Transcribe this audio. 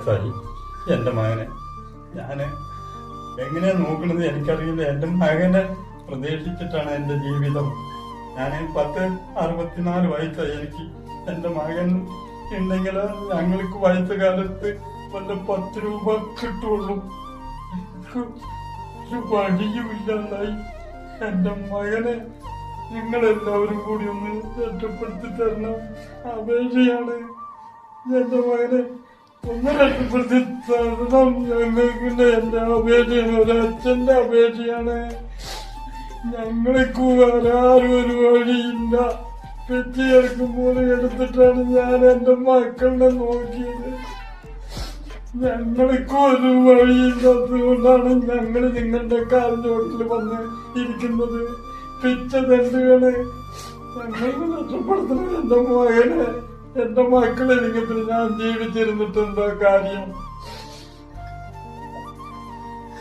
വയസ്സായി എന്റെ മകനെ. ഞാന് എങ്ങനെയാ നോക്കണത് എനിക്കറിയില്ല. എന്റെ മകനെ പ്രതീക്ഷിച്ചിട്ടാണ് എന്റെ ജീവിതം. ഞാൻ 64 വയസ്സായി എനിക്ക്. എന്റെ മകൻ ഉണ്ടെങ്കിൽ ഞങ്ങൾക്ക് വയസ്സുകാലത്ത് വല്ല 10 രൂപ കിട്ടുള്ളൂ. ഒരു വഴിയുമില്ലാതായി. എന്റെ മകനെ നിങ്ങളെല്ലാവരും കൂടി ഒന്ന് രക്ഷപ്പെടുത്തി തരണം. അപേക്ഷയാണ്. എന്റെ മകനെ ഒന്ന് രക്ഷപ്പെടുത്തി തരണം. ഞങ്ങൾക്ക് എന്റെ അപേക്ഷയാണ്, ഒരച്ഛന്റെ അപേക്ഷയാണ്. ഞങ്ങൾക്ക് വേറാരും ഒരു വഴിയില്ല. പെറ്റി ചേർക്കുമ്പോൾ എടുത്തിട്ടാണ് ഞാൻ എന്റെ മക്കളെ നോക്കിയത്. ഞങ്ങൾക്ക് ഒരു വഴിയില്ലാത്തതുകൊണ്ടാണ് ഞങ്ങൾ നിങ്ങളുടെ കാലിന്റെ വന്ന് ഇരിക്കുന്നത്. പിച്ച തണ്ടുകള് ഞങ്ങൾക്ക് നഷ്ടപ്പെടുത്തണം എന്റെ മകനെ. എന്റെ മക്കളെ എനിക്ക് ഞാൻ ജീവിച്ചിരുന്നിട്ട് എന്താ കാര്യം?